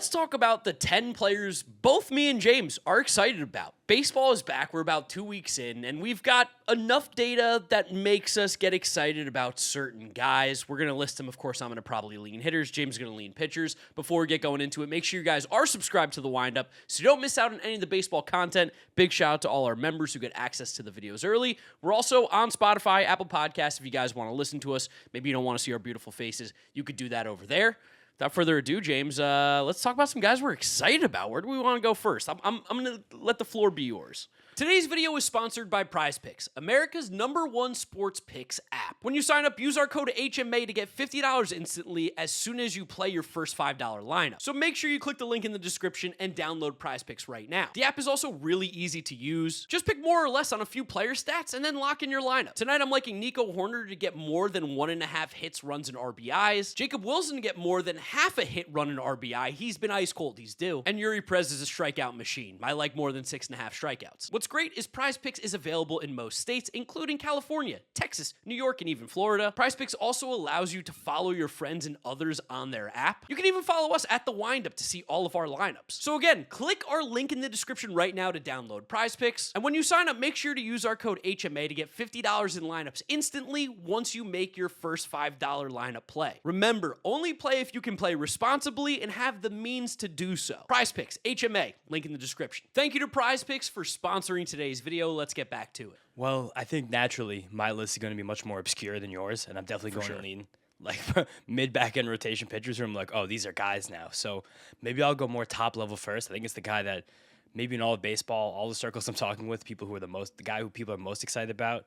Let's talk about the 10 players both me and James are excited about. Baseball is back. We're about 2 weeks in, and we've got enough data that makes us get excited about certain guys. We're going to list them. Of course, I'm going to probably lean hitters. James is going to lean pitchers. Before we get going into it, make sure you guys are subscribed to the Windup so you don't miss out on any of the baseball content. Big shout out to all our members who get access to the videos early. We're also on Spotify, Apple Podcasts. If you guys want to listen to us, maybe you don't want to see our beautiful faces, you could do that over there. Without further ado, James, let's talk about some guys we're excited about. Where do we want to go first? I'm going to let the floor be yours. Today's video is sponsored by Prize Picks, America's #1 sports picks app. When you sign up, use our code HMA to get $50 instantly as soon as you play your first $5 lineup. So make sure you click the link in the description and download Prize Picks right now. The app is also really easy to use. Just pick more or less on a few player stats and then lock in your lineup. Tonight, I'm liking Nico Horner to get more than 1.5 hits, runs, and RBIs. Jacob Wilson to get more than half a hit, run, and RBI. He's been ice cold. He's due. And Yuri Perez is a strikeout machine. I like more than 6.5 strikeouts. What's great is Prize Picks is available in most states, including California, Texas, New York, and even Florida. Prize Picks also allows you to follow your friends and others on their app. You can even follow us at the Windup to see all of our lineups. So again, click our link in the description right now to download Prize Picks. And when you sign up, make sure to use our code HMA to get $50 in lineups instantly once you make your first $5 lineup play. Remember, only play if you can play responsibly and have the means to do so. Prize Picks, HMA, link in the description. Thank you to Prize Picks for sponsoring today's video. Let's get back to it. Well, I think naturally my list is going to be much more obscure than yours, and I'm definitely going to lean like mid-back end rotation pitchers where I'm like, oh, these are guys now. So maybe I'll go more top level first. I think it's the guy that maybe in all of baseball, all the circles I'm talking with, people who are the guy who people are most excited about,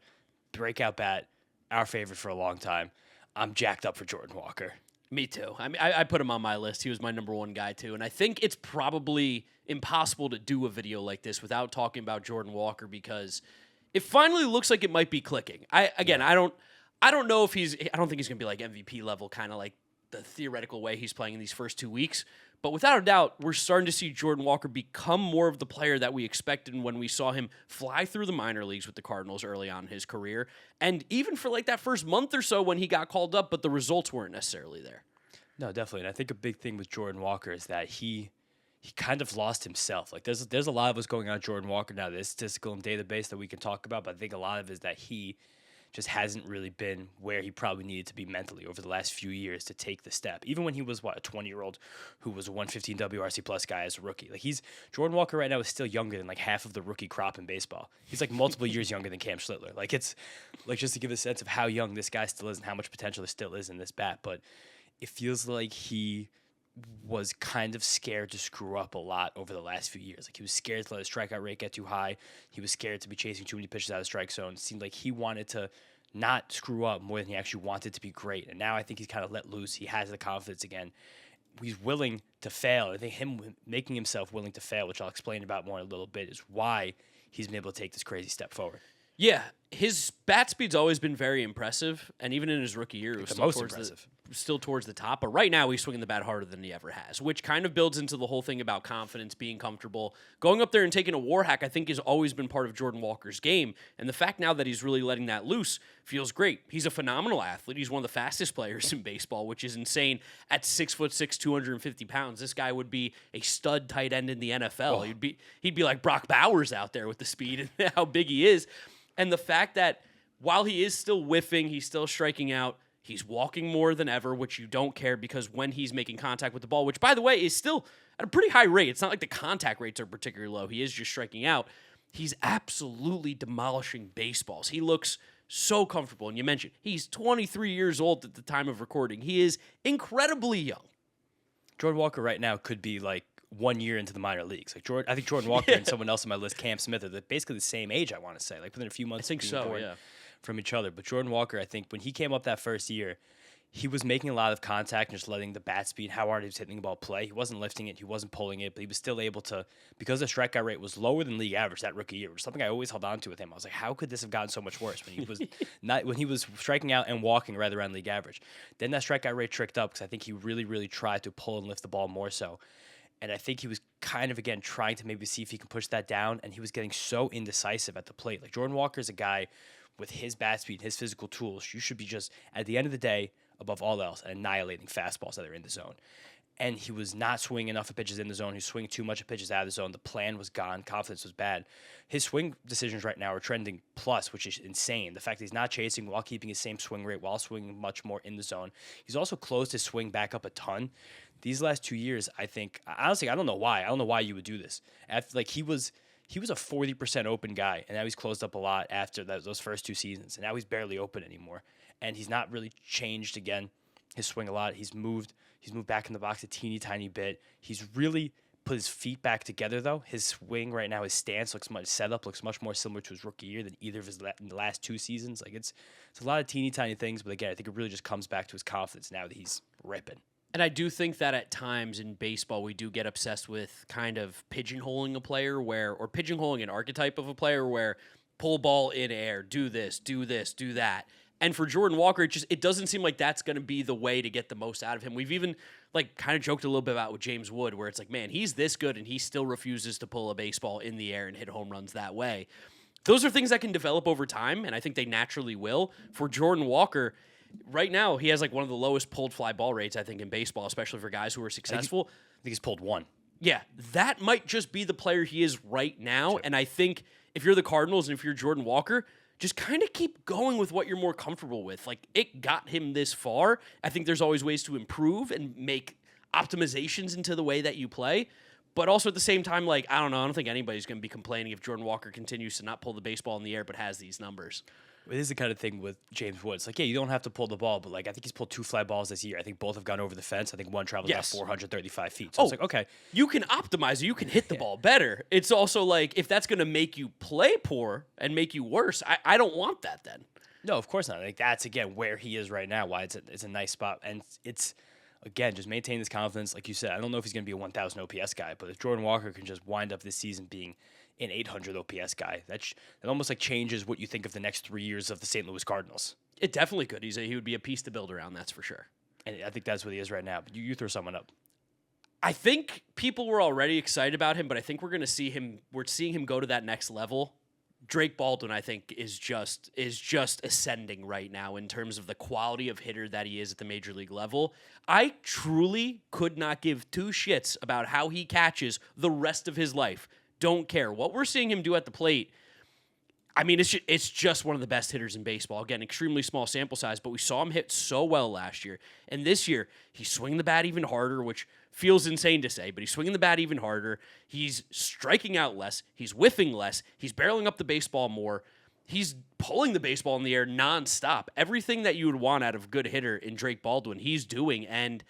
breakout bat, our favorite for a long time. I'm jacked up for Jordan Walker. Me too. I mean, I put him on my list. He was my #1 guy too, and I think it's probably impossible to do a video like this without talking about Jordan Walker because it finally looks like it might be clicking. I don't know if I don't think he's gonna be like MVP level, kind of like the theoretical way he's playing in these first 2 weeks. But without a doubt, we're starting to see Jordan Walker become more of the player that we expected when we saw him fly through the minor leagues with the Cardinals early on in his career. And even for like that first month or so when he got called up, but the results weren't necessarily there. No, definitely. And I think a big thing with Jordan Walker is that he kind of lost himself. Like there's a lot of what's going on with Jordan Walker now. There's statistical and database that we can talk about, but I think a lot of it is that he just hasn't really been where he probably needed to be mentally over the last few years to take the step. Even when he was, a 20-year-old who was a 115 WRC plus guy as a rookie. Like Jordan Walker right now is still younger than like half of the rookie crop in baseball. He's like multiple years younger than Cam Schlittler. Like it's like just to give a sense of how young this guy still is and how much potential there still is in this bat. But it feels like he was kind of scared to screw up a lot over the last few years. Like he was scared to let his strikeout rate get too high. He was scared to be chasing too many pitches out of the strike zone. It seemed like he wanted to not screw up more than he actually wanted to be great. And now I think he's kind of let loose. He has the confidence again. He's willing to fail. I think him making himself willing to fail, which I'll explain about more in a little bit, is why he's been able to take this crazy step forward. Yeah, his bat speed's always been very impressive, and even in his rookie year, it was still towards the top. But right now, he's swinging the bat harder than he ever has, which kind of builds into the whole thing about confidence, being comfortable. Going up there and taking a war hack, I think, has always been part of Jordan Walker's game. And the fact now that he's really letting that loose feels great. He's a phenomenal athlete. He's one of the fastest players in baseball, which is insane. At 6'6", 250 pounds, this guy would be a stud tight end in the NFL. Oh. He'd be like Brock Bowers out there with the speed and how big he is. And the fact that while he is still whiffing, he's still striking out, he's walking more than ever, which you don't care because when he's making contact with the ball, which, by the way, is still at a pretty high rate. It's not like the contact rates are particularly low. He is just striking out. He's absolutely demolishing baseballs. He looks so comfortable. And you mentioned he's 23 years old at the time of recording. He is incredibly young. Jordan Walker right now could be like 1 year into the minor leagues. Like I think Jordan Walker and someone else on my list, Cam Smith, are basically the same age, I want to say. Like within a few months from each other. But Jordan Walker, I think when he came up that first year, he was making a lot of contact and just letting the bat speed, how hard he was hitting the ball play. He wasn't lifting it, he wasn't pulling it, but he was still able to, because the strikeout rate was lower than league average that rookie year, which is something I always held on to with him. I was like, how could this have gotten so much worse when he was when he was striking out and walking right around league average? Then that strikeout rate tricked up because I think he really, really tried to pull and lift the ball more so. And I think he was kind of, again, trying to maybe see if he can push that down, and he was getting so indecisive at the plate. Like, Jordan Walker is a guy with his bat speed, his physical tools. You should be just, at the end of the day, above all else, annihilating fastballs that are in the zone. and he was not swinging enough of pitches in the zone. He was swinging too much of pitches out of the zone. The plan was gone. Confidence was bad. His swing decisions right now are trending plus, which is insane. The fact that he's not chasing while keeping his same swing rate, while swinging much more in the zone. He's also closed his swing back up a ton. These last 2 years, I think, honestly, I don't know why. I don't know why you would do this. Like he was a 40% open guy, and now he's closed up a lot after those first 2 seasons, and now he's barely open anymore. And he's not really changed again his swing a lot. He's moved back in the box a teeny tiny bit. He's really put his feet back together though. His swing right now, his stance setup looks much more similar to his rookie year than either of his last 2 seasons. Like it's a lot of teeny tiny things, but again, I think it really just comes back to his confidence now that he's ripping. And I do think that at times in baseball, we do get obsessed with kind of pigeonholing a player or pigeonholing an archetype of a player where pull ball in air, do this, do that. And for Jordan Walker, it doesn't seem like that's going to be the way to get the most out of him. We've even like kind of joked a little bit about with James Wood, where it's like, man, he's this good and he still refuses to pull a baseball in the air and hit home runs that way. Those are things that can develop over time, and I think they naturally will. For Jordan Walker, right now, he has like one of the lowest pulled fly ball rates, I think, in baseball, especially for guys who are successful. I think he's pulled 1. Yeah, that might just be the player he is right now. Sure. And I think if you're the Cardinals and if you're Jordan Walker, just kind of keep going with what you're more comfortable with. Like, it got him this far. I think there's always ways to improve and make optimizations into the way that you play. But also at the same time, like, I don't think anybody's going to be complaining if Jordan Walker continues to not pull the baseball in the air but has these numbers. It is the kind of thing with James Woods. Like, yeah, you don't have to pull the ball, but like I think he's pulled 2 fly balls this year. I think both have gone over the fence. I think one traveled about 435 feet. So it's like, okay. You can optimize it. You can hit the ball better. It's also like, if that's going to make you play poor and make you worse, I don't want that then. No, of course not. Like, that's, again, where he is right now, why it's a nice spot. And it's, again, just maintain his confidence. Like you said, I don't know if he's going to be a 1,000 OPS guy, but if Jordan Walker can just wind up this season being an 800 OPS guy, that almost like changes what you think of the next 3 years of the St. Louis Cardinals. It definitely could. He would be a piece to build around, that's for sure. And I think that's what he is right now. But you throw someone up. I think people were already excited about him, but I think we're seeing him go to that next level. Drake Baldwin, I think, is just ascending right now in terms of the quality of hitter that he is at the major league level. I truly could not give 2 shits about how he catches the rest of his life. Don't care. What we're seeing him do at the plate, I mean, it's just one of the best hitters in baseball. Again, extremely small sample size, but we saw him hit so well last year. And this year, he's swinging the bat even harder, which feels insane to say, but he's swinging the bat even harder. He's striking out less. He's whiffing less. He's barreling up the baseball more. He's pulling the baseball in the air nonstop. Everything that you would want out of a good hitter in Drake Baldwin, he's doing. And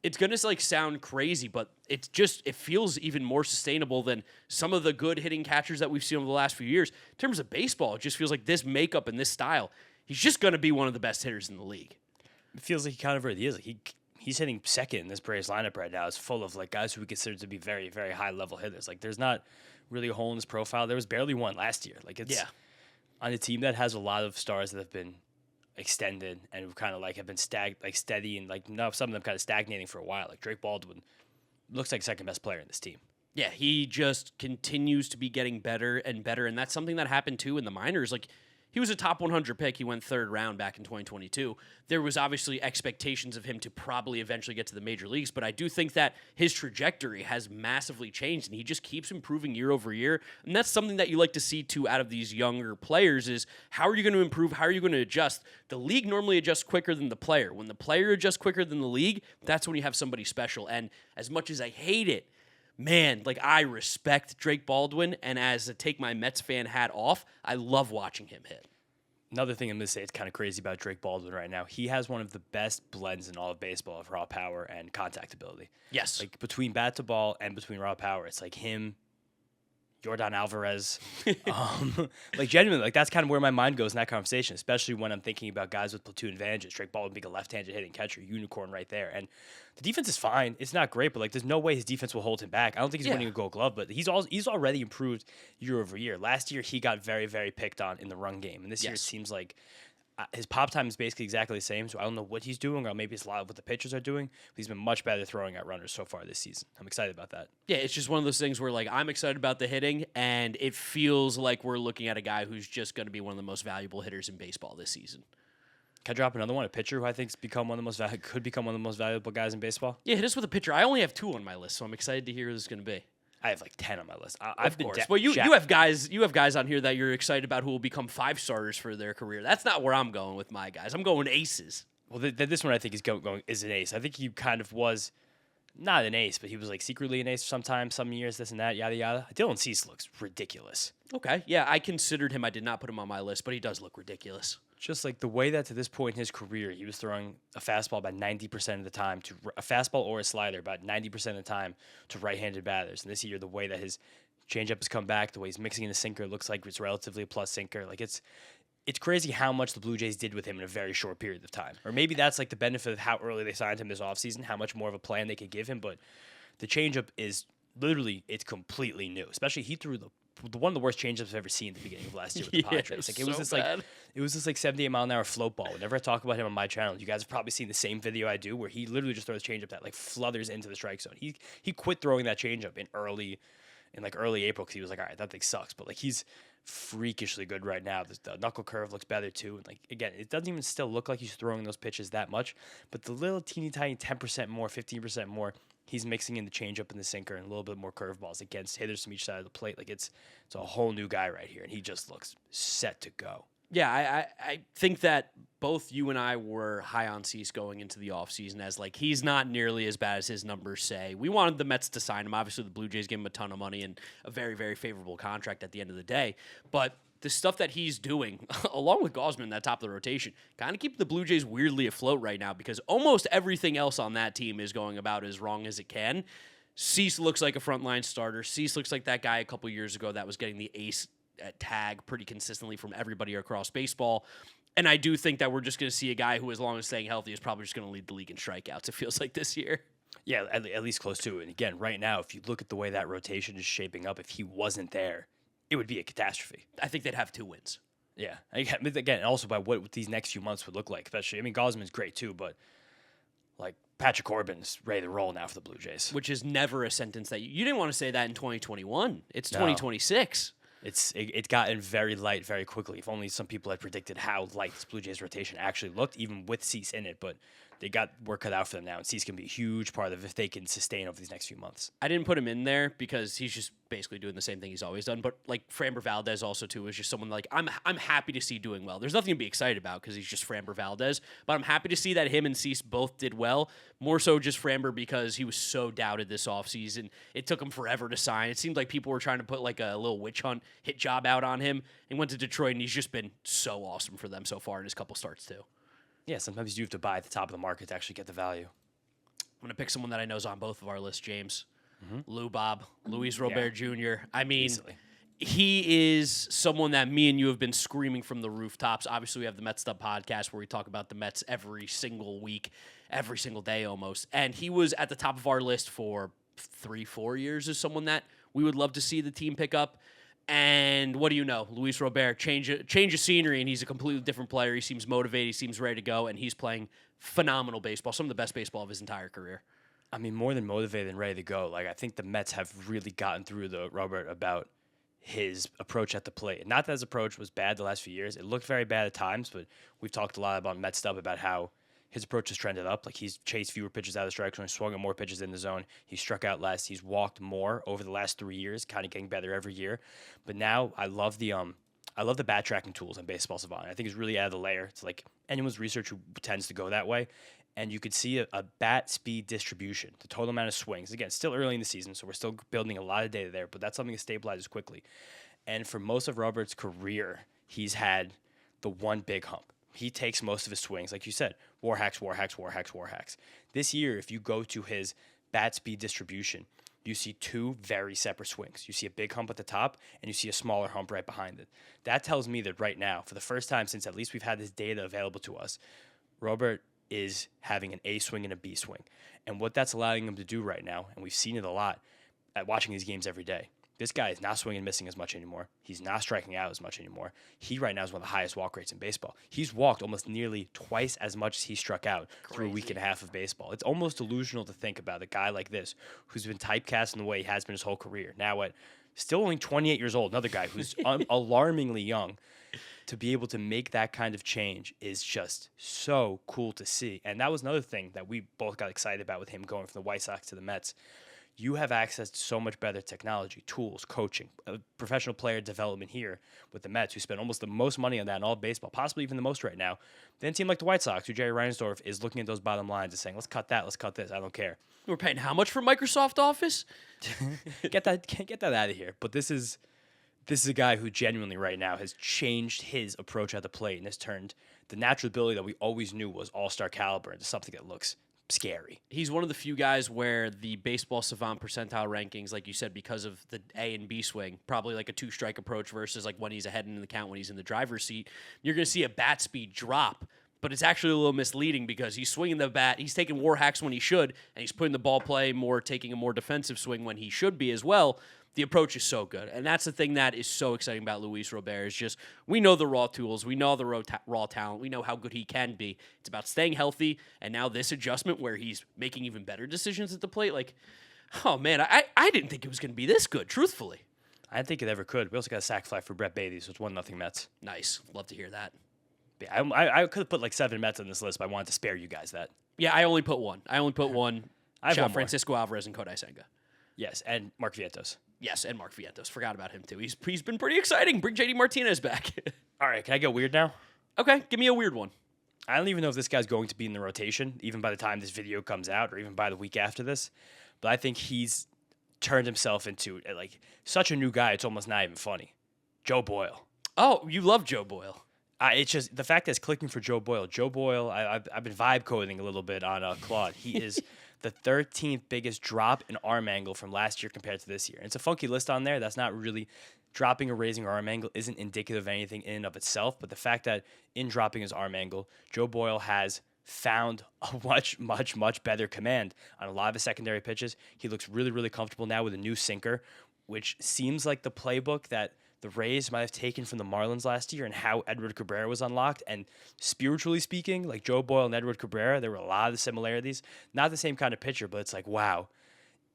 it's going to like sound crazy, but it feels even more sustainable than some of the good hitting catchers that we've seen over the last few years. In terms of baseball, it just feels like this makeup and this style, he's just going to be one of the best hitters in the league. It feels like he kind of really is. Like he's hitting second in this Braves lineup right now. It's full of like guys who we consider to be very, very high level hitters. Like there's not really a hole in his profile. There was barely one last year. Like it's on a team that has a lot of stars that have been extended and who kind of like have been steady and like no, some of them kind of stagnating for a while. Like Drake Baldwin looks like second best player in this team. Yeah, he just continues to be getting better and better, and that's something that happened too in the minors. Like he was a top 100 pick. He went 3rd round back in 2022. There was obviously expectations of him to probably eventually get to the major leagues, but I do think that his trajectory has massively changed, and he just keeps improving year over year. And that's something that you like to see, too, out of these younger players is how are you going to improve? How are you going to adjust? The league normally adjusts quicker than the player. When the player adjusts quicker than the league, that's when you have somebody special. And as much as I hate it, man, like I respect Drake Baldwin, and as a take my Mets fan hat off, I love watching him hit. Another thing I'm going to say it's kind of crazy about Drake Baldwin right now, he has one of the best blends in all of baseball of raw power and contact ability. Yes. Like between bat to ball and between raw power, it's like him, Yordan Alvarez. Like genuinely, like that's kind of where my mind goes in that conversation, especially when I'm thinking about guys with platoon advantages. Drake Baldwin being a left-handed hitting catcher, unicorn right there. And the defense is fine. It's not great, but like there's no way his defense will hold him back. I don't think he's winning a Gold Glove, but he's already improved year over year. Last year he got very, very picked on in the run game, and this year it seems like his pop time is basically exactly the same. So I don't know what he's doing, or maybe it's a lot of what the pitchers are doing. But he's been much better throwing at runners so far this season. I'm excited about that. Yeah, it's just one of those things where like I'm excited about the hitting, and it feels like we're looking at a guy who's just going to be one of the most valuable hitters in baseball this season. Can I drop another one? A pitcher who I think could become one of the most valuable guys in baseball. Yeah, hit us with a pitcher. I only have 2 on my list, so I'm excited to hear who this is going to be. I have like 10 on my list. Of course. Well, you have guys on here that you're excited about who will become 5 starters for their career. That's not where I'm going with my guys. I'm going aces. Well, this one I think is an ace. I think he kind of was not an ace, but he was like secretly an ace sometimes, some years, this and that, yada yada. Dylan Cease looks ridiculous. Okay, yeah, I considered him. I did not put him on my list, but he does look ridiculous. Just like the way that to this point in his career, he was throwing a fastball about 90% of the time to a fastball or a slider about 90% of the time to right-handed batters. And this year, the way that his changeup has come back, the way he's mixing in a sinker, looks like it's relatively a plus sinker. Like it's crazy how much the Blue Jays did with him in a very short period of time. Or maybe that's like the benefit of how early they signed him this offseason, how much more of a plan they could give him. But the changeup is literally, it's completely new. Especially he threw one of the worst changeups I've ever seen at the beginning of last year with the Padres. Like it was this 78 mile an hour float ball. Whenever I talk about him on my channel, you guys have probably seen the same video I do where he literally just throws changeup that like flutters into the strike zone. He quit throwing that changeup in early April because he was like, all right, that thing sucks. But like he's freakishly good right now. The knuckle curve looks better too. And like again, it doesn't even still look like he's throwing those pitches that much, but the little teeny tiny 10% more, 15% more, he's mixing in the changeup and the sinker and a little bit more curveballs against hitters from each side of the plate. Like it's a whole new guy right here, and he just looks set to go. Yeah, I think that both you and I were high on Cease going into the offseason as, like, he's not nearly as bad as his numbers say. We wanted the Mets to sign him. Obviously, the Blue Jays gave him a ton of money and a very, very favorable contract at the end of the day. But the stuff that he's doing, along with Gausman, that top of the rotation, kind of keep the Blue Jays weirdly afloat right now because almost everything else on that team is going about as wrong as it can. Cease looks like a frontline starter. Cease looks like that guy a couple years ago that was getting the ace tag pretty consistently from everybody across baseball. And I do think that we're just going to see a guy who, as long as staying healthy, is probably just going to lead the league in strikeouts, it feels like, this year. Yeah, at least close to it. And again, right now, if you look at the way that rotation is shaping up, if he wasn't there, it would be a catastrophe. I think they'd have 2 wins. Yeah. Again, also by what these next few months would look like, especially, I mean, Gausman's great too, but like Patrick Corbin's ready to roll now for the Blue Jays. Which is never a sentence that you didn't want to say that in 2021. It's 2026. It's gotten very light very quickly. If only some people had predicted how light this Blue Jays rotation actually looked, even with Cease in it. But they got work cut out for them now, and Cease can be a huge part of it if they can sustain over these next few months. I didn't put him in there because he's just basically doing the same thing he's always done. But like Framber Valdez also too is just someone like I'm happy to see doing well. There's nothing to be excited about because he's just Framber Valdez. But I'm happy to see that him and Cease both did well. More so just Framber because he was so doubted this offseason. It took him forever to sign. It seemed like people were trying to put like a little witch hunt hit job out on him. He went to Detroit and he's just been so awesome for them so far in his couple starts too. Yeah, sometimes you have to buy at the top of the market to actually get the value. I'm going to pick someone that I know is on both of our lists, James. Lou Bob, Luis Robert Jr. I mean, he is someone that me and you have been screaming from the rooftops. Obviously, we have the Mets Stub podcast where we talk about the Mets every single week, every single day almost. And he was at the top of our list for 3-4 years as someone that we would love to see the team pick up. And what do you know? Luis Robert, change of scenery, and he's a completely different player. He seems motivated. He seems ready to go, and he's playing phenomenal baseball, some of the best baseball of his entire career. I mean, more than motivated and ready to go. Like, I think the Mets have really gotten through the Robert about his approach at the plate. Not that his approach was bad the last few years. It looked very bad at times, but we've talked a lot about Mets stuff about how his approach has trended up. Like, he's chased fewer pitches out of the strike zone, swung at more pitches in the zone. He struck out less. He's walked more over the last 3 years, kind of getting better every year. But now I love the bat tracking tools on Baseball Savant. I think it's really added a layer. It's like anyone's research who tends to go that way. And you could see a bat speed distribution, the total amount of swings. Again, still early in the season, so we're still building a lot of data there, but that's something that stabilizes quickly. And for most of Robert's career, he's had the one big hump. He takes most of his swings, like you said, war hacks. This year, if you go to his bat speed distribution, you see 2 very separate swings. You see a big hump at the top, and you see a smaller hump right behind it. That tells me that right now, for the first time since at least we've had this data available to us, Robert is having an A swing and a B swing. And what that's allowing him to do right now, and we've seen it a lot at watching these games every day, this guy is not swinging and missing as much anymore. He's not striking out as much anymore. He right now is one of the highest walk rates in baseball. He's walked almost nearly twice as much as he struck out through a week and a half of baseball. It's almost delusional to think about a guy like this who's been typecast in the way he has been his whole career. Now at still only 28 years old, another guy who's alarmingly young, to be able to make that kind of change is just so cool to see. And that was another thing that we both got excited about with him going from the White Sox to the Mets. You have access to so much better technology, tools, coaching, professional player development here with the Mets, who spend almost the most money on that in all of baseball, possibly even the most right now, than a team like the White Sox, who Jerry Reinsdorf is looking at those bottom lines and saying, let's cut that, let's cut this, I don't care. We're paying how much for Microsoft Office? Get that out of here. But this is a guy who genuinely right now has changed his approach at the plate and has turned the natural ability that we always knew was all-star caliber into something that looks scary. He's one of the few guys where the baseball savant percentile rankings, like you said, because of the A and B swing, probably like a two-strike approach versus like when he's ahead in the count, when he's in the driver's seat, you're going to see a bat speed drop. But it's actually a little misleading because he's swinging the bat. He's taking war hacks when he should, and he's putting the ball play more, taking a more defensive swing when he should be as well. The approach is so good. And that's the thing that is so exciting about Luis Robert is just we know the raw tools. We know the raw talent. We know how good he can be. It's about staying healthy. And now this adjustment where he's making even better decisions at the plate. Like, oh, man, I didn't think it was going to be this good, truthfully. I didn't think it ever could. We also got a sac fly for Brett Baty, so it's 1-0 Mets. Nice. Love to hear that. Yeah, I could have put like 7 Mets on this list, but I wanted to spare you guys that. Yeah, I only put one. I have one Francisco Alvarez and Kodai Sanga. Yes, and Mark Vientos. Yes, and Mark Vientos. Forgot about him, too. He's been pretty exciting. Bring JD Martinez back. All right, can I get weird now? Okay, give me a weird one. I don't even know if this guy's going to be in the rotation, even by the time this video comes out, or even by the week after this. But I think he's turned himself into like such a new guy, it's almost not even funny. Joe Boyle. Oh, you love Joe Boyle. It's just the fact that it's clicking for Joe Boyle. Joe Boyle, I've been vibe coding a little bit on Claude. He is the 13th biggest drop in arm angle from last year compared to this year. And it's a funky list on there. That's not really dropping or raising arm angle isn't indicative of anything in and of itself. But the fact that in dropping his arm angle, Joe Boyle has found a much, much, much better command on a lot of his secondary pitches. He looks really, really comfortable now with a new sinker, which seems like the playbook that the Rays might have taken from the Marlins last year and how Edward Cabrera was unlocked. And spiritually speaking, like Joe Boyle and Edward Cabrera, there were a lot of similarities. Not the same kind of pitcher, but it's like, wow,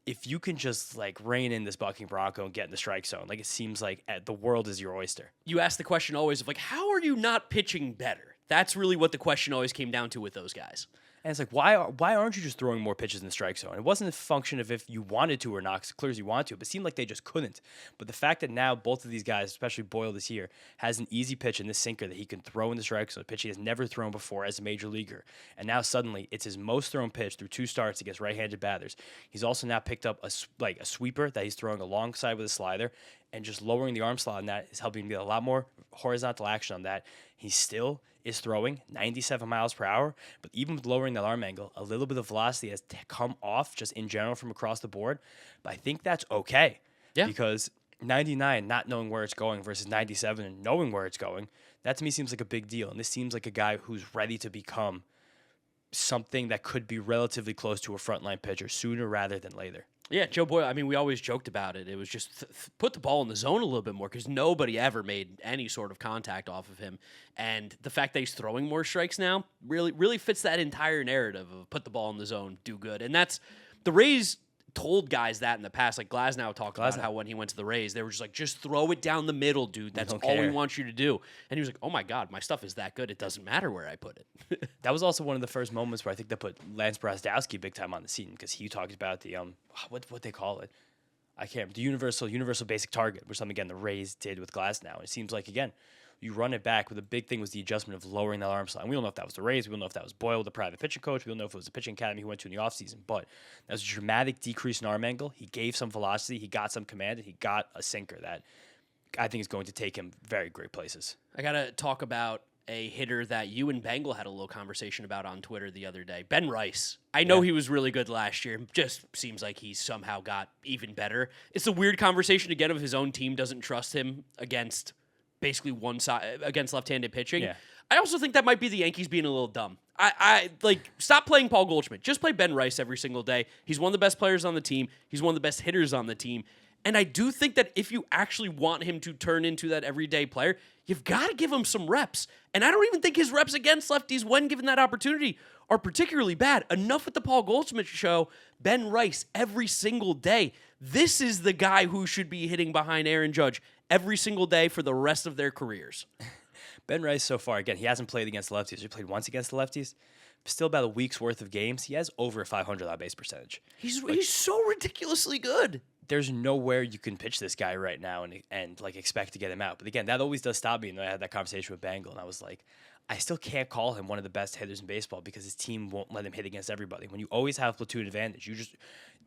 if you can just like rein in this bucking Bronco and get in the strike zone, like it seems like the world is your oyster. You ask the question always of like, how are you not pitching better? That's really what the question always came down to with those guys. And it's like, why aren't you just throwing more pitches in the strike zone? It wasn't a function of if you wanted to or not, because clearly you wanted to, but it seemed like they just couldn't. But the fact that now both of these guys, especially Boyle this year, has an easy pitch in this sinker that he can throw in the strike zone, a pitch he has never thrown before as a major leaguer. And now suddenly it's his most thrown pitch through 2 starts against right-handed batters. He's also now picked up a sweeper that he's throwing alongside with a slider, and just lowering the arm slot on that is helping him get a lot more horizontal action on that. He still is throwing 97 miles per hour, but even with lowering that arm angle, a little bit of velocity has come off just in general from across the board. But I think that's okay. Yeah. Because 99 not knowing where it's going versus 97 and knowing where it's going, that to me seems like a big deal. And this seems like a guy who's ready to become something that could be relatively close to a frontline pitcher sooner rather than later. Yeah, Joe Boyle, I mean, we always joked about it. It was just put the ball in the zone a little bit more because nobody ever made any sort of contact off of him. And the fact that he's throwing more strikes now really fits that entire narrative of put the ball in the zone, do good. And that's the Rays told guys that in the past. Like Glasnow talked about how when he went to the Rays, they were just like, just throw it down the middle, dude. That's all we want you to do. And he was like, oh my God, my stuff is that good. It doesn't matter where I put it. That was also one of the first moments where I think they put Lance Brazdowski big time on the scene because he talked about the what they call it. I can't remember. The universal basic target, which something again the Rays did with Glasnow. And it seems like again, you run it back, but the big thing was the adjustment of lowering that arm slot. And we don't know if that was the Rays. We don't know if that was Boyle, the private pitching coach. We don't know if it was the pitching academy he went to in the offseason. But that was a dramatic decrease in arm angle. He gave some velocity. He got some command. And he got a sinker that I think is going to take him very great places. I got to talk about a hitter that you and Bengal had a little conversation about on Twitter the other day. Ben Rice. I know he was really good last year. Just seems like he's somehow got even better. It's a weird conversation again of his own team doesn't trust him against basically one side against left-handed pitching. Yeah. I also think that might be the Yankees being a little dumb. I stop playing Paul Goldschmidt. Just play Ben Rice every single day. He's one of the best players on the team. He's one of the best hitters on the team. And I do think that if you actually want him to turn into that everyday player, you've got to give him some reps. And I don't even think his reps against lefties, when given that opportunity, are particularly bad. Enough with the Paul Goldschmidt show. Ben Rice every single day. This is the guy who should be hitting behind Aaron Judge every single day for the rest of their careers. Ben Rice so far, again, he hasn't played against the lefties. He played once against the lefties. Still about a week's worth of games. He has over a 500 on base percentage. He's so ridiculously good. There's nowhere you can pitch this guy right now and like expect to get him out. But again, that always does stop me. And I had that conversation with Bengal, and I was like, I still can't call him one of the best hitters in baseball because his team won't let him hit against everybody. When you always have platoon advantage,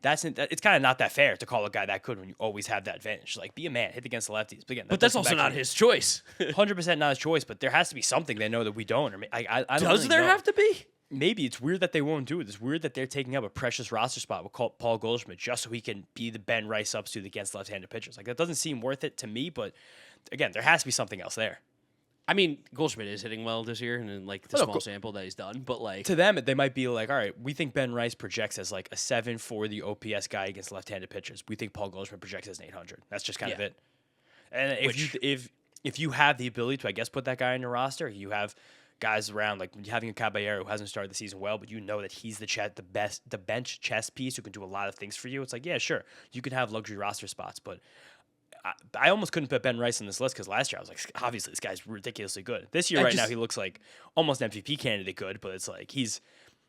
it's kind of not that fair to call a guy that good when you always have that advantage. Like, be a man, hit against the lefties. But again, but that's also not his choice. 100% not his choice. But there has to be something they know that we don't. Or I don't Does really there know. have to be? Maybe it's weird that they won't do it. It's weird that they're taking up a precious roster spot with Paul Goldschmidt just so he can be the Ben Rice substitute against left-handed pitchers. Like, that doesn't seem worth it to me, but again, there has to be something else there. I mean, Goldschmidt is hitting well this year, and in like the small sample that he's done. But like to them, they might be like, all right, we think Ben Rice projects as like a 740 OPS guy against left-handed pitchers. We think Paul Goldschmidt projects as an 800. That's just kind of it. And if you have the ability to, I guess, put that guy in your roster, you have guys around like having a Caballero who hasn't started the season well, but you know that he's the bench chess piece who can do a lot of things for you. It's like, yeah, sure, you can have luxury roster spots, but I almost couldn't put Ben Rice on this list because last year I was like, obviously this guy's ridiculously good. This year, now he looks like almost MVP candidate good, but it's like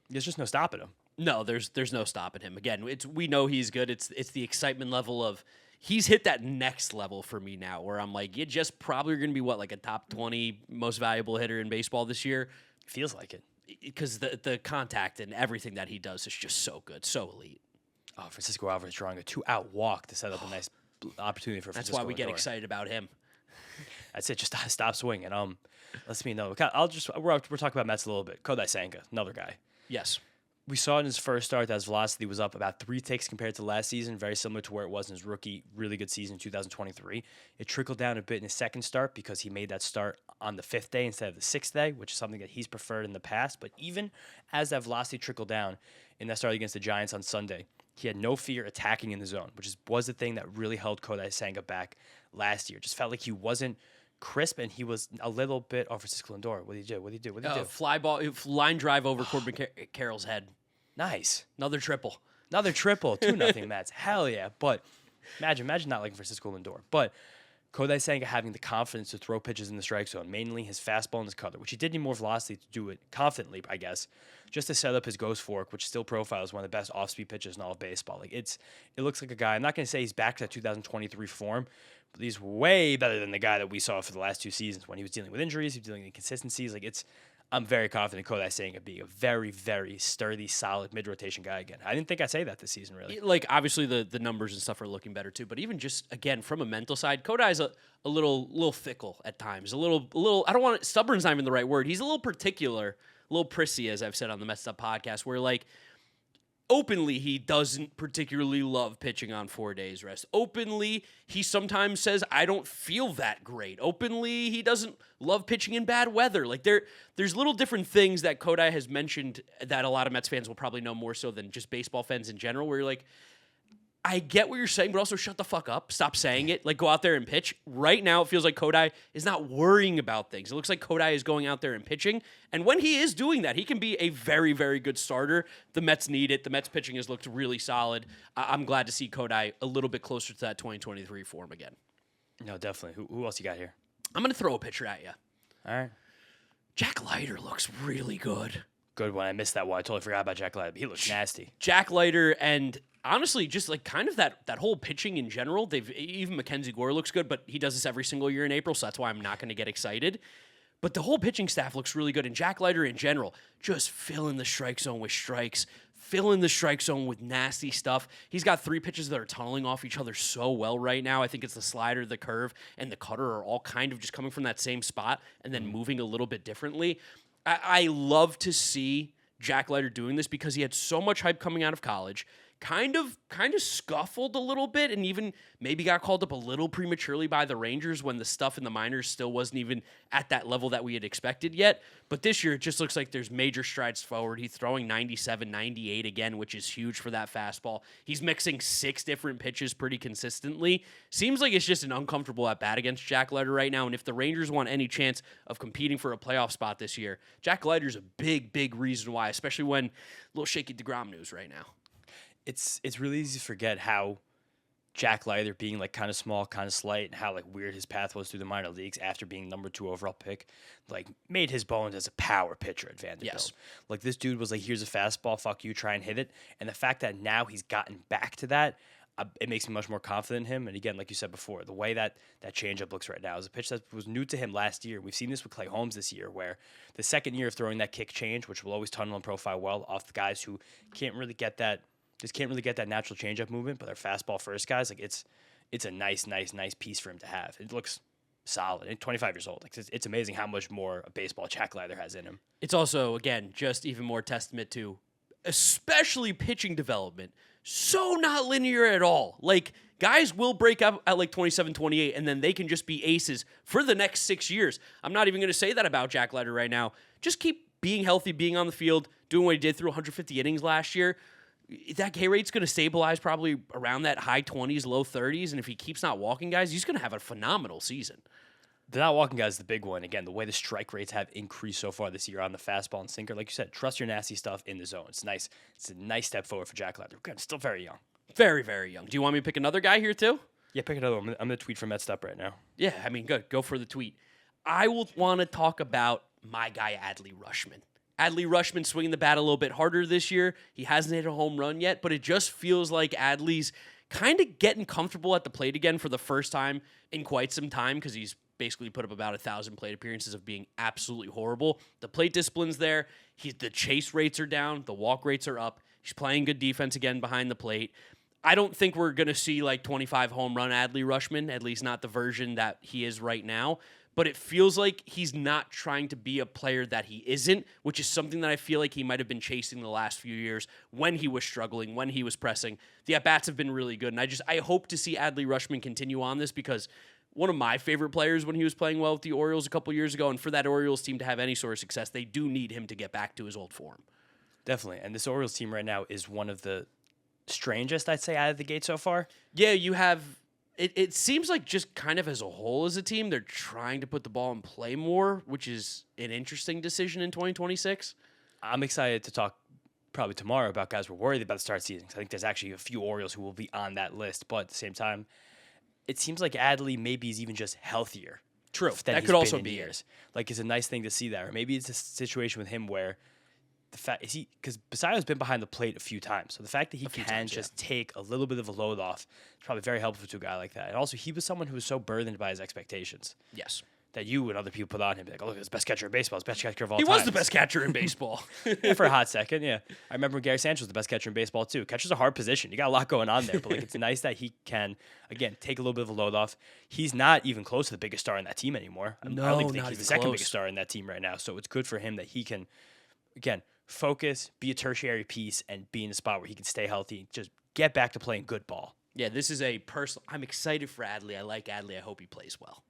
there's just no stopping him. No, there's no stopping him. Again, we know he's good. It's the excitement level of he's hit that next level for me now, where I'm like, you just probably are going to be like a top 20 most valuable hitter in baseball this year. Feels like it because the contact and everything that he does is just so good, so elite. Oh, Francisco Alvarez drawing a 2-out walk to set up a nice opportunity for Francisco. That's why we get excited about him. That's it. Just stop swinging. Let's me know. We're talking about Mets a little bit. Kodai Sanga, another guy. Yes. We saw in his first start that his velocity was up about 3 ticks compared to last season, very similar to where it was in his rookie, really good season in 2023. It trickled down a bit in his second start because he made that start on the 5th day instead of the 6th day, which is something that he's preferred in the past. But even as that velocity trickled down in that start against the Giants on Sunday, he had no fear attacking in the zone, which was the thing that really held Kodai Sanga back last year. Just felt like he wasn't crisp, and he was a little bit over Francisco Lindor. What did he do? Fly ball, line drive over Corbin Carroll's head. Nice. Another triple. 2-0 Mets. Hell yeah. But imagine not liking Francisco Lindor. But Kodai Sanga having the confidence to throw pitches in the strike zone, mainly his fastball and his cutter, which he did need more velocity to do it confidently, I guess, just to set up his ghost fork, which still profiles one of the best off-speed pitches in all of baseball. Like it looks like a guy. I'm not going to say he's back to that 2023 form, but he's way better than the guy that we saw for the last 2 seasons when he was dealing with injuries, he was dealing with inconsistencies. I'm very confident Kodai Sanga being a very, very sturdy, solid mid-rotation guy again. I didn't think I'd say that this season, really. Like, obviously, the numbers and stuff are looking better, too. But even just, again, from a mental side, Kodai's a little fickle at times. A little, I don't want to, stubborn's not even the right word. He's a little particular, a little prissy, as I've said on the Messed Up podcast, where, like, openly, he doesn't particularly love pitching on 4 days rest. Openly, he sometimes says, I don't feel that great. Openly, he doesn't love pitching in bad weather. Like, there's little different things that Kodai has mentioned that a lot of Mets fans will probably know more so than just baseball fans in general, where you're like, I get what you're saying, but also shut the fuck up. Stop saying it. Like, go out there and pitch. Right now, it feels like Kodai is not worrying about things. It looks like Kodai is going out there and pitching. And when he is doing that, he can be a very, very good starter. The Mets need it. The Mets pitching has looked really solid. I'm glad to see Kodai a little bit closer to that 2023 form again. No, definitely. Who else you got here? I'm going to throw a pitcher at you. All right. Jack Leiter looks really good. Good one. I missed that one. I totally forgot about Jack Leiter. He looks nasty. Jack Leiter and honestly, just like kind of that whole pitching in general. Even Mackenzie Gore looks good, but he does this every single year in April, so that's why I'm not going to get excited. But the whole pitching staff looks really good, and Jack Leiter in general, just filling the strike zone with strikes, filling the strike zone with nasty stuff. He's got 3 pitches that are tunneling off each other so well right now. I think it's the slider, the curve, and the cutter are all kind of just coming from that same spot and then moving a little bit differently. I love to see Jack Leiter doing this because he had so much hype coming out of college. kind of scuffled a little bit and even maybe got called up a little prematurely by the Rangers when the stuff in the minors still wasn't even at that level that we had expected yet. But this year, it just looks like there's major strides forward. He's throwing 97, 98 again, which is huge for that fastball. He's mixing 6 different pitches pretty consistently. Seems like it's just an uncomfortable at bat against Jack Leiter right now. And if the Rangers want any chance of competing for a playoff spot this year, Jack Leiter's a big reason why, especially when a little shaky DeGrom news right now. It's really easy to forget how Jack Leiter being like kind of small, kind of slight, and how like weird his path was through the minor leagues after being number 2 overall pick, like made his bones as a power pitcher at Vanderbilt. Yes. Like this dude was like, here's a fastball, fuck you, try and hit it. And the fact that now he's gotten back to that, it makes me much more confident in him. And again, like you said before, the way that changeup looks right now is a pitch that was new to him last year. We've seen this with Clay Holmes this year, where the second year of throwing that kick change, which will always tunnel and profile well off the guys who can't really get that natural changeup movement, but they're fastball first guys. Like it's a nice piece for him to have. It looks solid. And 25 years old. Like it's amazing how much more a baseball Jack Leiter has in him. It's also, again, just even more testament to especially pitching development. So not linear at all. Like, guys will break up at like 27, 28, and then they can just be aces for the next 6 years. I'm not even going to say that about Jack Leiter right now. Just keep being healthy, being on the field, doing what he did through 150 innings last year. That K rate's going to stabilize probably around that high 20s, low 30s, and if he keeps not walking guys, he's going to have a phenomenal season. The not walking guy is the big one. Again, the way the strike rates have increased so far this year on the fastball and sinker, like you said, trust your nasty stuff in the zone. It's nice. It's a nice step forward for Jack Leiter. Again, still very young. Very young. Do you want me to pick another guy here too? Yeah, pick another one. I'm going to tweet from Metsed right now. Yeah, I mean, good. Go for the tweet. I will want to talk about my guy, Adley Rutschman. Adley Rutschman swinging the bat a little bit harder this year. He hasn't hit a home run yet, but it just feels like Adley's kind of getting comfortable at the plate again for the first time in quite some time because he's basically put up about 1,000 plate appearances of being absolutely horrible. The plate discipline's there. The chase rates are down. The walk rates are up. He's playing good defense again behind the plate. I don't think we're going to see like 25 home run Adley Rutschman, at least not the version that he is right now. But it feels like he's not trying to be a player that he isn't, which is something that I feel like he might have been chasing the last few years when he was struggling, when he was pressing. The at-bats have been really good, and I hope to see Adley Rutschman continue on this because one of my favorite players when he was playing well with the Orioles a couple years ago, and for that Orioles team to have any sort of success, they do need him to get back to his old form. Definitely, and this Orioles team right now is one of the strangest, I'd say, out of the gate so far. Yeah, you have... It seems like just kind of as a whole as a team, they're trying to put the ball in play more, which is an interesting decision in 2026. I'm excited to talk probably tomorrow about guys we're worried about the start season. I think there's actually a few Orioles who will be on that list, but at the same time, it seems like Adley maybe is even just healthier. True. That could also be years. Like, it's a nice thing to see that. Or maybe it's a situation with him where the fact is because Basayo's been behind the plate a few times, so the fact that he can just take a little bit of a load off is probably very helpful to a guy like that. And also, he was someone who was so burdened by his expectations. Yes. That you and other people put on him, like, oh, look, he's the best catcher in baseball, he's the best catcher of all time. He was the best catcher in baseball. Yeah, for a hot second, yeah. I remember Gary Sanchez was the best catcher in baseball, too. Catcher's a hard position. You got a lot going on there, but like it's nice that he can, again, take a little bit of a load off. He's not even close to the biggest star in that team anymore. I don't even think he's the second biggest star in that team right now, so it's good for him that he can, again, focus, be a tertiary piece, and be in a spot where he can stay healthy, just get back to playing good ball. Yeah, this is a personal... I'm excited for Adley. I like Adley. I hope he plays well.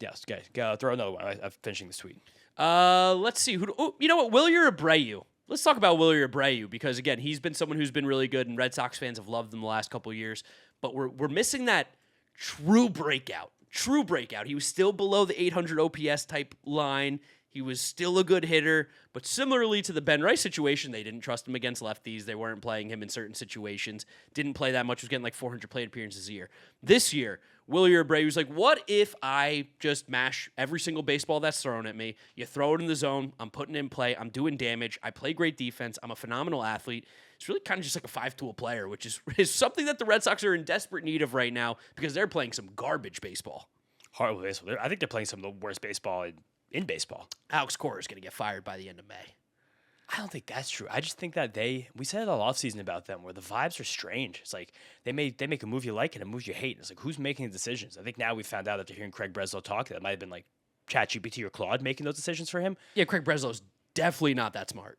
Yes, okay. Throw another one. I'm finishing this tweet. Let's see. You know what? Wilyer Abreu. Let's talk about Wilyer Abreu because, again, he's been someone who's been really good, and Red Sox fans have loved him the last couple of years. But we're missing that true breakout. True breakout. He was still below the 800 OPS type line. He was still a good hitter, but similarly to the Ben Rice situation, they didn't trust him against lefties. They weren't playing him in certain situations. Didn't play that much. Was getting like 400 plate appearances a year. This year, Wilyer Abreu was like, what if I just mash every single baseball that's thrown at me? You throw it in the zone. I'm putting it in play. I'm doing damage. I play great defense. I'm a phenomenal athlete. It's really kind of just like a five-tool player, which is something that the Red Sox are in desperate need of right now because they're playing some garbage baseball. Horrible baseball. I think they're playing some of the worst baseball in baseball. Alex Cora is going to get fired by the end of May. I don't think that's true. I just think that we said it all offseason about them where the vibes are strange. It's like they make a move you like and a move you hate. And it's like, who's making the decisions? I think now we found out after hearing Craig Breslow talk that it might have been like ChatGPT or Claude making those decisions for him. Yeah, Craig Breslow's definitely not that smart.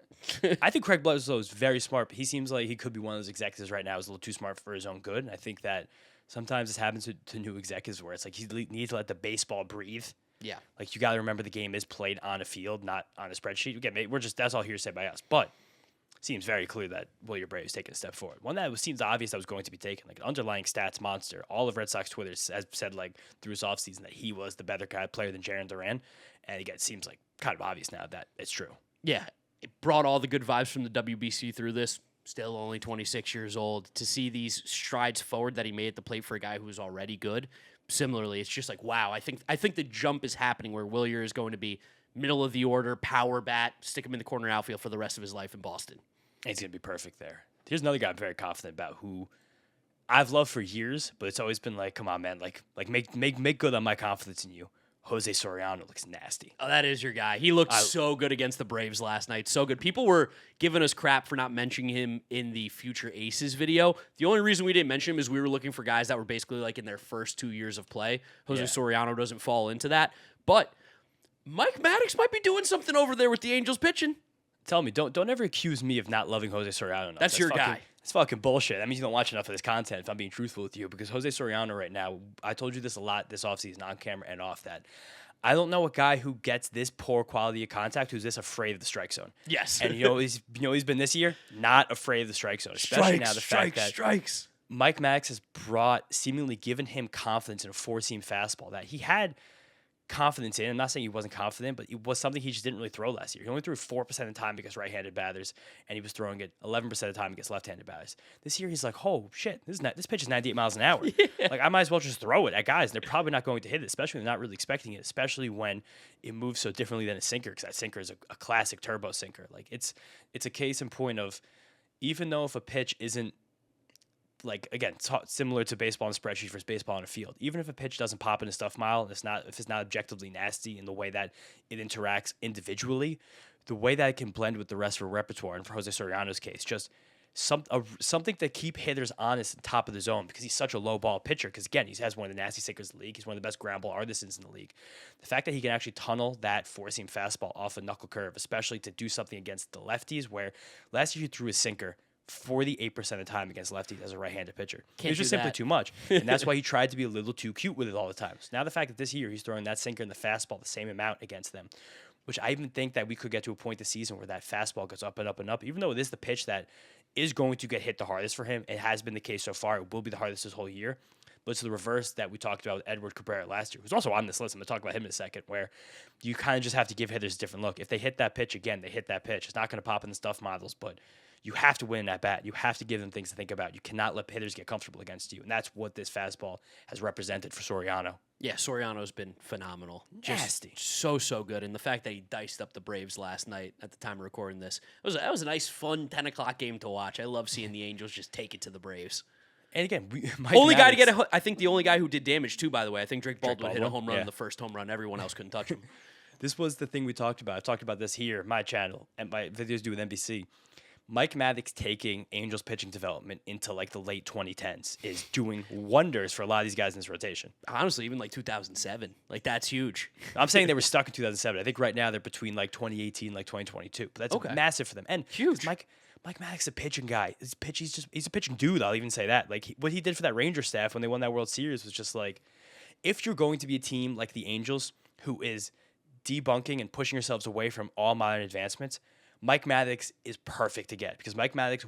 I think Craig Bledsoe is very smart, but he seems like he could be one of those executives right now who's a little too smart for his own good. And I think that sometimes this happens to new executives where it's like you need to let the baseball breathe. Yeah. Like, you got to remember the game is played on a field, not on a spreadsheet. Again, that's all hearsay by us. But it seems very clear that Wilyer Abreu is taking a step forward. One that seems obvious that was going to be taken, like an underlying stats monster. All of Red Sox Twitter has said, like, through his offseason that he was the better player than Jarren Duran. And again, it seems like kind of obvious now that it's true. Yeah. It brought all the good vibes from the WBC through this. Still only 26 years old. To see these strides forward that he made at the plate for a guy who was already good. Similarly, it's just like, wow, I think the jump is happening where Wilyer is going to be middle of the order, power bat, stick him in the corner outfield for the rest of his life in Boston. And he's going to be perfect there. Here's another guy I'm very confident about who I've loved for years, but it's always been like, come on, man, like make good on my confidence in you. Jose Soriano looks nasty. Oh, that is your guy. He looked so good against the Braves last night. So good. People were giving us crap for not mentioning him in the Future Aces video. The only reason we didn't mention him is we were looking for guys that were basically like in their first 2 years of play. Jose Soriano doesn't fall into that. But Mike Maddox might be doing something over there with the Angels pitching. Tell me, don't ever accuse me of not loving Jose Soriano. That's your guy. It's fucking bullshit. That means you don't watch enough of this content, if I'm being truthful with you, because Jose Soriano right now, I told you this a lot this offseason, on camera and off, that I don't know a guy who gets this poor quality of contact who's this afraid of the strike zone. Yes. And he's been this year? Not afraid of the strike zone. Especially now the fact that Mike Maddox has seemingly given him confidence in a four-seam fastball that he had confidence in. I'm not saying he wasn't confident, but it was something he just didn't really throw last year. He only threw 4% of the time against right-handed batters, and he was throwing it 11% of the time against left-handed batters. This year, he's like, oh, shit, this pitch is 98 miles an hour. Yeah. Like, I might as well just throw it at guys. They're probably not going to hit it, especially when they're not really expecting it, especially when it moves so differently than a sinker, because that sinker is a classic turbo sinker. Like, it's a case in point of, even though if a pitch isn't, like, again, similar to baseball on a spreadsheet versus baseball on a field. Even if a pitch doesn't pop in a stuff mile, if it's not objectively nasty in the way that it interacts individually, the way that it can blend with the rest of a repertoire, and for Jose Soriano's case, just something to keep hitters honest at the top of the zone, because he's such a low ball pitcher. Because again, he has one of the nasty sinkers in the league. He's one of the best ground ball artisans in the league. The fact that he can actually tunnel that four-seam fastball off a knuckle curve, especially to do something against the lefties, where last year he threw a sinker 48% of the time against lefties as a right-handed pitcher. It was just simply too much. And that's why he tried to be a little too cute with it all the time. So now the fact that this year he's throwing that sinker and the fastball the same amount against them, which I even think that we could get to a point this season where that fastball goes up and up and up, even though it is the pitch that is going to get hit the hardest for him. It has been the case so far. It will be the hardest this whole year. But it's the reverse that we talked about with Edward Cabrera last year, who's also on this list. I'm going to talk about him in a second, where you kind of just have to give hitters a different look. If they hit that pitch again, they hit that pitch. It's not going to pop in the stuff models, but you have to win at bat. You have to give them things to think about. You cannot let hitters get comfortable against you. And that's what this fastball has represented for Soriano. Yeah, Soriano's been phenomenal. Nasty. Just so good. And the fact that he diced up the Braves last night at the time of recording this, that was a nice, fun 10 o'clock game to watch. I love seeing the Angels just take it to the Braves. And again, I think the only guy who did damage too, by the way. I think Drake Baldwin hit a home run in the first home run. Everyone else couldn't touch him. This was the thing we talked about. I've talked about this here, my channel, and my videos do with NBC. Mike Maddox taking Angels pitching development into like the late 2010s is doing wonders for a lot of these guys in this rotation. Honestly, even like 2007, like that's huge. I'm saying they were stuck in 2007. I think right now they're between like 2018 and like 2022. But that's massive for them. And huge. Mike Maddox is a pitching guy. He's a pitching dude. I'll even say that. Like what he did for that Ranger staff when they won that World Series was just like, if you're going to be a team like the Angels who is debunking and pushing yourselves away from all modern advancements, Mike Maddox is perfect to get, because Mike Maddox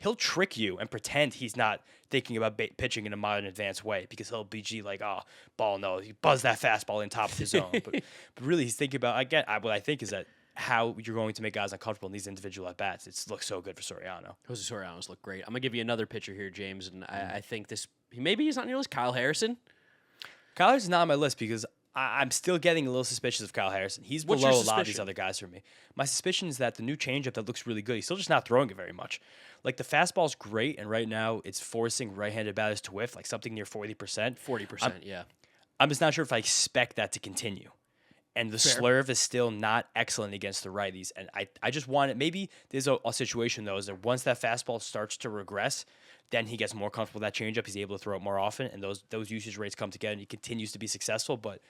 he'll trick you and pretend he's not thinking about pitching in a modern advanced way, because he'll be like, oh, ball no, he buzzed that fastball in top of the zone. but really he's thinking about, what I think is that how you're going to make guys uncomfortable in these individual at-bats. It looks so good for Soriano. Jose Soriano's look great. I'm going to give you another pitcher here, James, and I think maybe he's not on your list, Kyle Harrison. Kyle Harrison's not on my list because I'm still getting a little suspicious of Kyle Harrison. He's below a lot of these other guys for me. My suspicion is that the new changeup that looks really good, he's still just not throwing it very much. Like, the fastball's great, and right now it's forcing right-handed batters to whiff, like something near 40%. 40%, yeah. I'm just not sure if I expect that to continue. And the slurve is still not excellent against the righties. And I just want it. Maybe there's a situation, though, is that once that fastball starts to regress, then he gets more comfortable with that changeup. He's able to throw it more often, and those usage rates come together, and he continues to be successful. But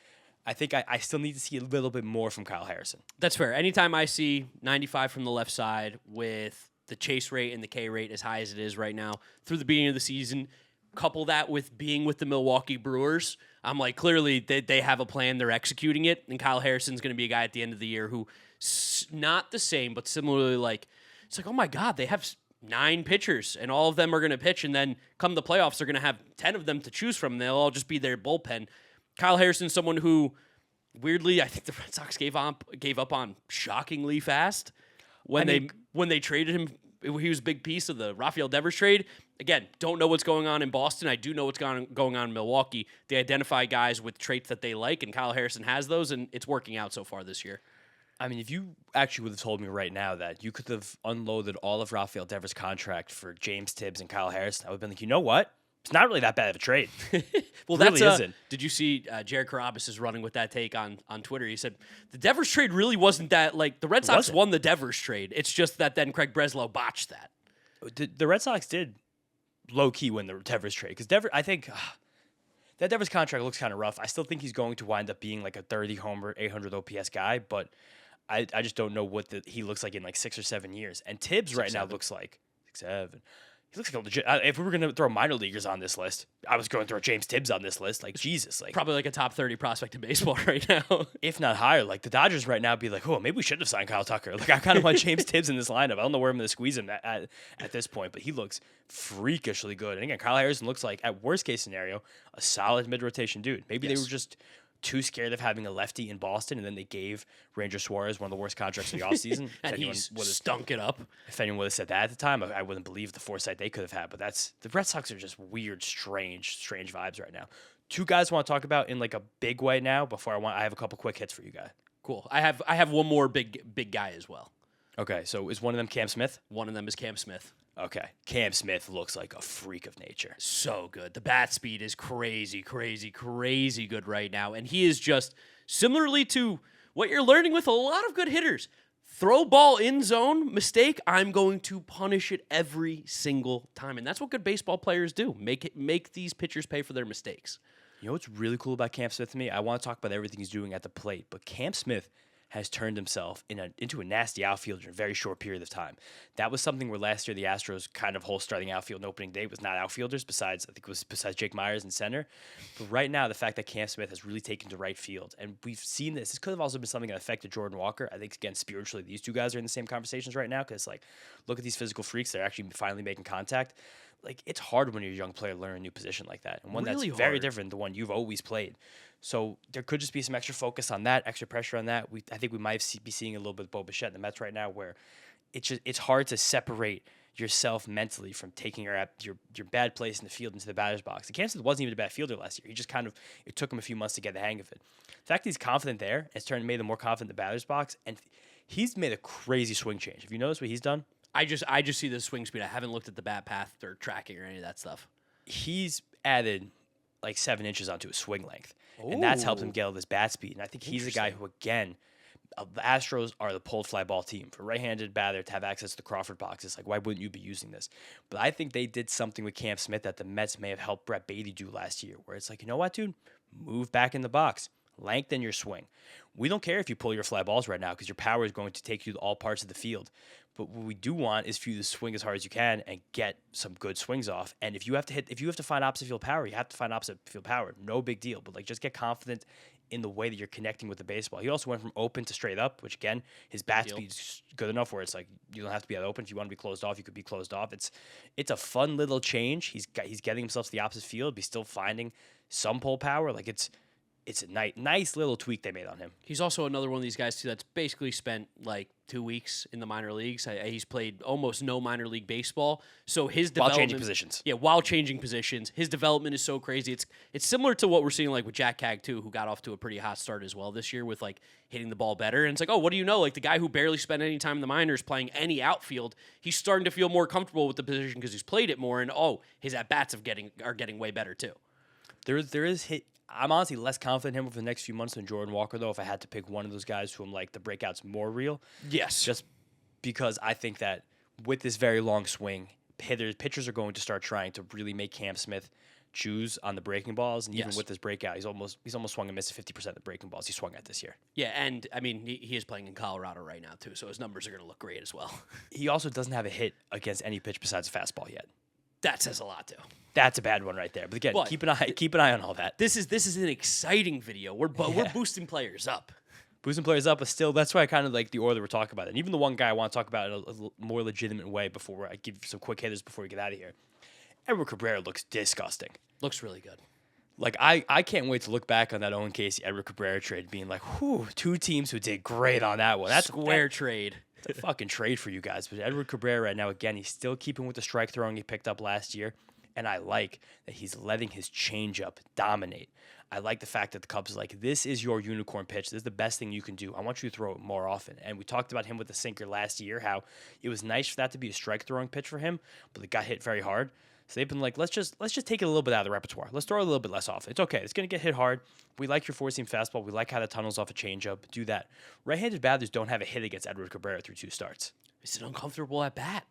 I think I still need to see a little bit more from Kyle Harrison. That's fair. Anytime I see 95 from the left side with the chase rate and the K rate as high as it is right now through the beginning of the season, couple that with being with the Milwaukee Brewers, I'm like, clearly they have a plan. They're executing it. And Kyle Harrison's going to be a guy at the end of the year who, not the same, but similarly, like, it's like, oh my God, they have 9 pitchers and all of them are going to pitch. And then come the playoffs, they're going to have 10 of them to choose from. And they'll all just be their bullpen. Kyle Harrison's someone who, weirdly, I think the Red Sox gave up on shockingly fast when they traded him. He was a big piece of the Rafael Devers trade. Again, don't know what's going on in Boston. I do know what's going on in Milwaukee. They identify guys with traits that they like, and Kyle Harrison has those, and it's working out so far this year. I mean, if you actually would have told me right now that you could have unloaded all of Rafael Devers' contract for James Tibbs and Kyle Harrison, I would have been like, you know what? It's not really that bad of a trade. Well, it really isn't. Did you see Jared Carabas is running with that take on Twitter? He said the Devers trade really wasn't that, like, the Red Sox won the Devers trade. It's just that then Craig Breslow botched that. The Red Sox did low-key win the Devers trade because I think that Devers contract looks kind of rough. I still think he's going to wind up being like a 30-homer, 800 OPS guy, but I just don't know what he looks like in like 6 or 7 years. And Tibbs right now looks like 6'7". He looks like a legit. If we were going to throw minor leaguers on this list, I was going to throw James Tibbs on this list. Like, Jesus. Like, probably like a top 30 prospect in baseball right now. If not higher. Like, the Dodgers right now be like, oh, maybe we should have signed Kyle Tucker. Like, I kind of want James Tibbs in this lineup. I don't know where I'm going to squeeze him at this point, but he looks freakishly good. And again, Kyle Harrison looks like, at worst case scenario, a solid mid-rotation dude. Maybe they were just too scared of having a lefty in Boston, and then they gave Ranger Suarez one of the worst contracts of the offseason. And he's stunk it up. If anyone would have said that at the time, I wouldn't believe the foresight they could have had. But the Red Sox are just weird, strange vibes right now. 2 guys I want to talk about in like a big way now. I have a couple quick hits for you guys. Cool. I have one more big guy as well. Okay, so is one of them Cam Smith? One of them is Cam Smith. Okay, Cam Smith looks like a freak of nature. So good. The bat speed is crazy good right now. And he is just, similarly to what you're learning with a lot of good hitters, throw ball in zone, mistake, I'm going to punish it every single time. And that's what good baseball players do. Make these pitchers pay for their mistakes. You know what's really cool about Cam Smith to me? I want to talk about everything he's doing at the plate, but Cam Smith has turned himself into a nasty outfielder in a very short period of time. That was something where last year the Astros kind of whole starting outfield and opening day was not outfielders besides Jake Myers in center. But right now, the fact that Cam Smith has really taken to right field, and we've seen this could have also been something that affected Jordan Walker. I think, again, spiritually, these 2 guys are in the same conversations right now because, like, look at these physical freaks. They're actually finally making contact. Like, it's hard when you're a young player to learn a new position like that, and one really that's very different than the one you've always played. So there could just be some extra focus on that, extra pressure on that. I think we might be seeing a little bit of Bo Bichette in the Mets right now, where it's hard to separate yourself mentally from taking your bad place in the field into the batter's box. And Cam Smith wasn't even a bad fielder last year. He just it took him a few months to get the hang of it. The fact that he's confident there has made him more confident in the batter's box, and he's made a crazy swing change. Have you noticed what he's done? I just see the swing speed. I haven't looked at the bat path or tracking or any of that stuff. He's added like 7 inches onto his swing length. Ooh. And that's helped him get all this bat speed. And I think he's a guy who, again, the Astros are the pulled fly ball team. For a right-handed batter to have access to the Crawford box, it's like, why wouldn't you be using this? But I think they did something with Cam Smith that the Mets may have helped Brett Beatty do last year, where it's like, you know what, dude? Move back in the box. Lengthen your swing. We don't care if you pull your fly balls right now because your power is going to take you to all parts of the field. But what we do want is for you to swing as hard as you can and get some good swings off. And if you have to find opposite field power, you have to find opposite field power. No big deal. But like, just get confident in the way that you're connecting with the baseball. He also went from open to straight up, which again, his bat speed's good enough where it's like you don't have to be at open. If you want to be closed off, you could be closed off. It's a fun little change. He's getting himself to the opposite field, but he's still finding some pull power. Like it's a nice little tweak they made on him. He's also another one of these guys too that's basically spent like 2 weeks in the minor leagues. He's played almost no minor league baseball, so his development while changing positions. Yeah, while changing positions, his development is so crazy. It's similar to what we're seeing like with Jack Cag too, who got off to a pretty hot start as well this year with like hitting the ball better. And it's like, oh, what do you know? Like the guy who barely spent any time in the minors playing any outfield, he's starting to feel more comfortable with the position because he's played it more. And his at bats are getting way better too. There is hit. I'm honestly less confident in him over the next few months than Jordan Walker, though, if I had to pick one of those guys who I'm like, the breakout's more real. Yes. Just because I think that with this very long swing, pitchers are going to start trying to really make Cam Smith choose on the breaking balls, and even Yes. with his breakout, he's almost swung and missed 50% of the breaking balls he swung at this year. Yeah, and I mean, he is playing in Colorado right now too, so his numbers are going to look great as well. He also doesn't have a hit against any pitch besides a fastball yet. That says a lot too. That's a bad one right there. But again, But keep an eye on all that. This is an exciting video. We're boosting players up. Boosting players up, but still, that's why I kind of like the order we're talking about. And even the one guy I want to talk about in a more legitimate way before I give you some quick hitters before we get out of here. Edward Cabrera looks disgusting. Looks really good. Like, I can't wait to look back on that Owen Casey Edward Cabrera trade being like, whew, two teams who did great on that one. That's Square trade. It's a fucking trade for you guys. But Edward Cabrera right now, again, he's still keeping with the strike throwing he picked up last year. And I like that he's letting his changeup dominate. I like the fact that the Cubs are like, this is your unicorn pitch. This is the best thing you can do. I want you to throw it more often. And we talked about him with the sinker last year, how it was nice for that to be a strike throwing pitch for him, but it got hit very hard. So they've been like, let's just take it a little bit out of the repertoire. Let's throw it a little bit less often. It's okay. It's going to get hit hard. We like your four-seam fastball. We like how the tunnels off a changeup. Do that. Right-handed batters don't have a hit against Edward Cabrera through 2 starts. It's an uncomfortable at bat.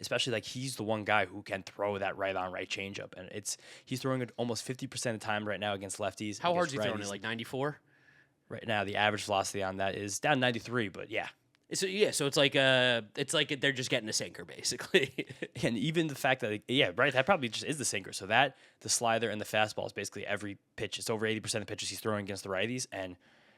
Especially like he's the one guy who can throw that right-on-right changeup. And he's throwing it almost 50% of the time right now against lefties. How hard is against he throwing it? righties. Like 94? Right now, the average velocity on that is down 93, but yeah. So yeah, so it's like they're just getting a sinker basically. And even the fact that, that probably just is the sinker. So that, the slider, and the fastball is basically every pitch. It's over 80% of the pitches he's throwing against the righties, and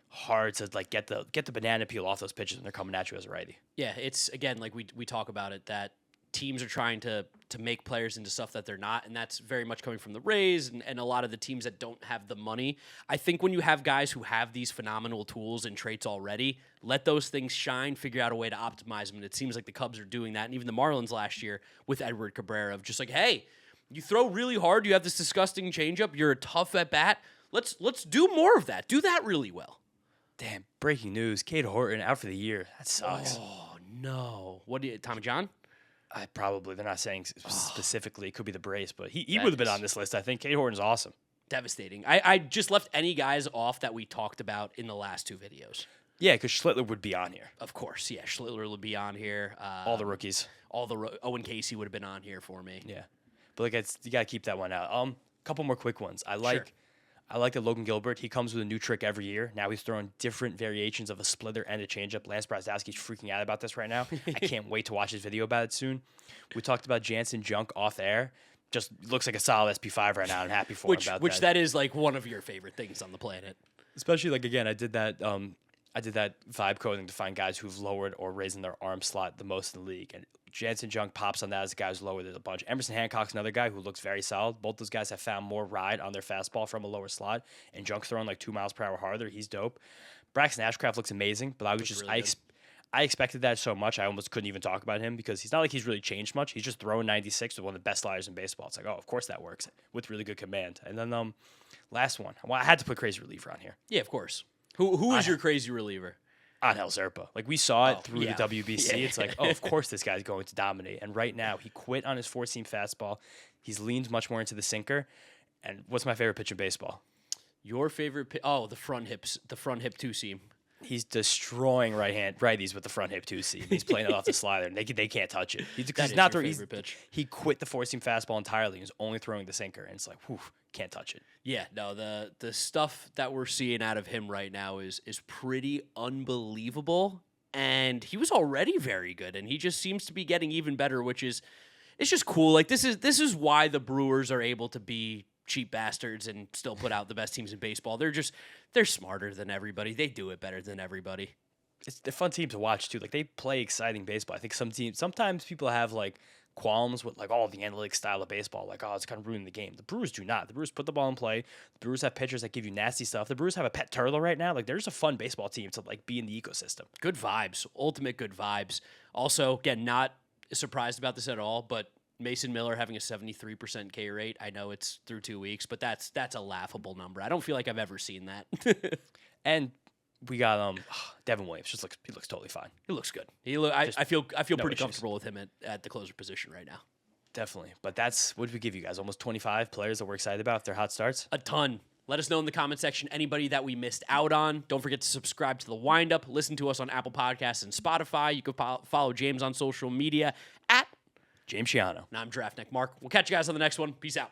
hard to like get the banana peel off those pitches when they're coming at you as a righty. Yeah, it's again like we talk about it that teams are trying to make players into stuff that they're not, and that's very much coming from the Rays and a lot of the teams that don't have the money. I think when you have guys who have these phenomenal tools and traits already, let those things shine, figure out a way to optimize them, and it seems like the Cubs are doing that, and even the Marlins last year with Edward Cabrera of just like, hey, you throw really hard, you have this disgusting changeup, you're a tough at bat, let's do more of that. Do that really well. Damn, breaking news. Cade Horton out for the year. That sucks. Oh, no. What do you, Tommy John? They're not saying specifically. It could be the brace, but he That would have been is- on this list. I think Cade Horton's awesome. Devastating. I just left any guys off that we talked about in the last 2 videos. Yeah, because Schlittler would be on here. Of course, yeah. Schlittler will be on here. All the rookies. Owen Casey would have been on here for me. Yeah, but like you gotta keep that one out. Couple more quick ones. I like that Logan Gilbert. He comes with a new trick every year. Now he's throwing different variations of a splitter and a changeup. Lance Brazdowski's freaking out about this right now. I can't wait to watch his video about it soon. We talked about Jansen Junk off air. Just looks like a solid SP5 right now. I'm happy for him about Which that is like one of your favorite things on the planet. Especially like again, I did that vibe coding to find guys who've lowered or raised in their arm slot the most in the league. And Jansen Junk pops on that as a guy who's lowered it a bunch. Emerson Hancock's another guy who looks very solid. Both those guys have found more ride on their fastball from a lower slot. And Junk's throwing like 2 miles per hour harder. He's dope. Braxton Ashcraft looks amazing, but I expected that so much I almost couldn't even talk about him because he's not like he's really changed much. He's just throwing 96 with one of the best sliders in baseball. It's like, oh, of course that works with really good command. And then last one. Well, I had to put crazy reliever on here. Yeah, of course. Who is your crazy reliever? Angel Zerpa. Like we saw it through yeah. the WBC. Yeah. It's like, oh, of course this guy's going to dominate. And right now he quit on his 4-seam fastball. He's leaned much more into the sinker. And what's my favorite pitch in baseball? Your favorite the front hip 2-seam. He's destroying righties with the front hip 2-seam. He's playing it off the slider, and they can't touch it. That is your favorite pitch. He quit the 4-seam fastball entirely. He's only throwing the sinker, and it's like, whew, can't touch it. Yeah, no, the stuff that we're seeing out of him right now is pretty unbelievable. And he was already very good, and he just seems to be getting even better, which is it's just cool. Like this is why the Brewers are able to be cheap bastards and still put out the best teams in baseball. They're smarter than everybody. They do it better than everybody. It's a fun team to watch too. Like they play exciting baseball. I think sometimes people have like qualms with like the analytic style of baseball. Like, oh, it's kind of ruining the game. The Brewers do not. The Brewers put the ball in play. The Brewers have pitchers that give you nasty stuff. The Brewers have a pet turtle right now. Like there's a fun baseball team to like be in the ecosystem. Good vibes. Ultimate good vibes. Also, again, not surprised about this at all, but Mason Miller having a 73% K rate. I know it's through 2 weeks, but that's a laughable number. I don't feel like I've ever seen that. And we got Devin Williams. He looks totally fine. He looks good. I feel pretty issues. comfortable with him at the closer position right now. Definitely. But what did we give you guys? Almost 25 players that we're excited about if they're hot starts? A ton. Let us know in the comment section anybody that we missed out on. Don't forget to subscribe to the Windup. Listen to us on Apple Podcasts and Spotify. You can follow James on social media at James Soriano. and I'm Draft Neck Mark. We'll catch you guys on the next one. Peace out.